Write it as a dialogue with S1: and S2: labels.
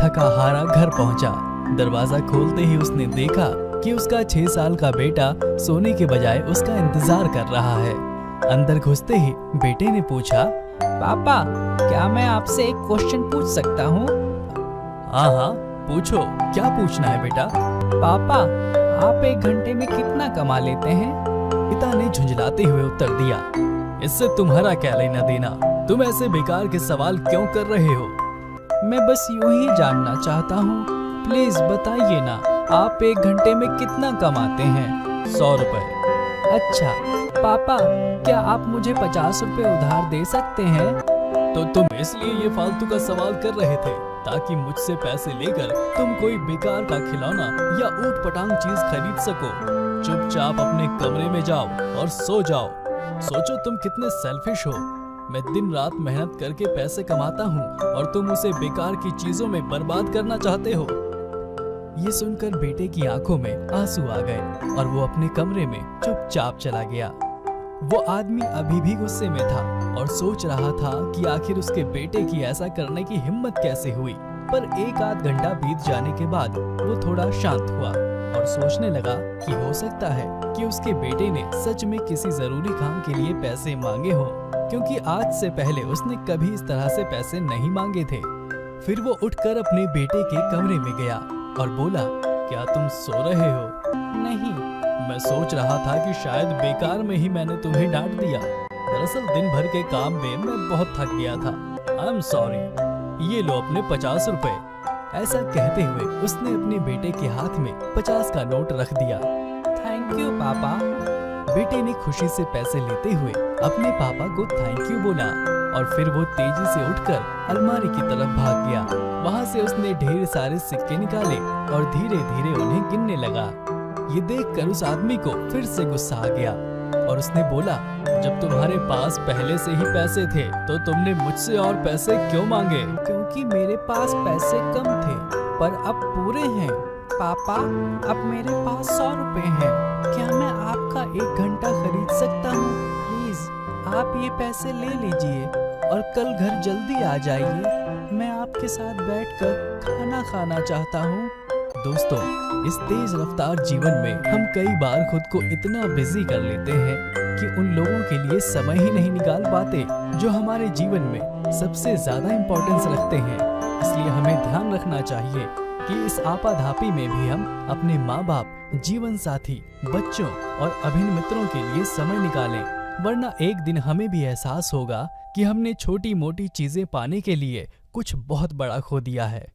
S1: थका हारा घर पहुंचा। दरवाजा खोलते ही उसने देखा कि उसका 6 साल का बेटा सोने के बजाय उसका इंतजार कर रहा है। अंदर घुसते ही बेटे ने पूछा,
S2: पापा, क्या मैं आपसे एक क्वेश्चन पूछ सकता हूँ?
S1: हाँ हाँ पूछो, क्या पूछना है बेटा?
S2: पापा, आप 1 घंटे में कितना कमा लेते हैं?
S1: पिता ने झुंझलाते हुए उत्तर दिया, इससे तुम्हारा क्या लेना देना? तुम ऐसे बेकार के सवाल क्यों कर रहे हो?
S2: मैं बस यूं ही जानना चाहता हूँ, प्लीज बताइए ना, आप 1 घंटे में कितना कमाते हैं?
S1: 100 रुपए।
S2: अच्छा पापा, क्या आप मुझे 50 रुपए उधार दे सकते हैं?
S1: तो तुम इसलिए ये फालतू का सवाल कर रहे थे ताकि मुझसे पैसे लेकर तुम कोई बेकार का खिलौना या ऊट पटांग चीज खरीद सको। चुपचाप अपने कमरे में जाओ और सो जाओ। सोचो तुम कितने सेल्फिश हो। मैं दिन रात मेहनत करके पैसे कमाता हूँ और तुम उसे बेकार की चीजों में बर्बाद करना चाहते हो। ये सुनकर बेटे की आंखों में आंसू आ गए और वो अपने कमरे में चुपचाप चला गया। वो आदमी अभी भी गुस्से में था और सोच रहा था कि आखिर उसके बेटे की ऐसा करने की हिम्मत कैसे हुई। पर 1 आध घंटा बीत जाने के बाद वो थोड़ा शांत हुआ और सोचने लगा कि हो सकता है कि उसके बेटे ने सच में किसी जरूरी काम के लिए पैसे मांगे हो, क्योंकि आज से पहले उसने कभी इस तरह से पैसे नहीं मांगे थे। फिर वो उठकर अपने बेटे के कमरे में गया और बोला, क्या तुम सो रहे हो?
S2: नहीं।
S1: मैं सोच रहा था कि शायद बेकार में ही मैंने तुम्हें डांट दिया। दरअसल दिन भर के काम में मैं बहुत थक गया था। I am sorry. ये लो अपने 50 रुपए। ऐसा कहते हुए उसने अपने बेटे के हाथ में 50 का नोट रख दिया।
S2: थैंक यू पापा।
S1: बेटे ने खुशी से पैसे लेते हुए अपने पापा को थैंक यू बोला और फिर वो तेजी से उठकर अलमारी की तरफ भाग गया। वहाँ से उसने ढेर सारे सिक्के निकाले और धीरे धीरे उन्हें गिनने लगा। ये देखकर उस आदमी को फिर से गुस्सा आ गया और उसने बोला, जब तुम्हारे पास पहले से ही पैसे थे तो तुमने मुझसे और पैसे क्यों मांगे?
S2: क्योंकि मेरे पास पैसे कम थे पर अब पूरे हैं। पापा, अब मेरे पास 100 रुपए हैं। क्या मैं आपका 1 घंटा खरीद सकता हूँ? प्लीज आप ये पैसे ले लीजिए और कल घर जल्दी आ जाइए। मैं आपके साथ बैठकर खाना खाना चाहता हूँ।
S1: दोस्तों, इस तेज रफ्तार जीवन में हम कई बार खुद को इतना बिजी कर लेते हैं कि उन लोगों के लिए समय ही नहीं निकाल पाते जो हमारे जीवन में सबसे ज्यादा इम्पोर्टेंस रखते हैं। इसलिए हमें ध्यान रखना चाहिए कि इस आपाधापी में भी हम अपने माँ बाप, जीवन साथी, बच्चों और अभिन्न मित्रों के लिए समय निकालें, वरना एक दिन हमें भी एहसास होगा कि हमने छोटी मोटी चीजें पाने के लिए कुछ बहुत बड़ा खो दिया है।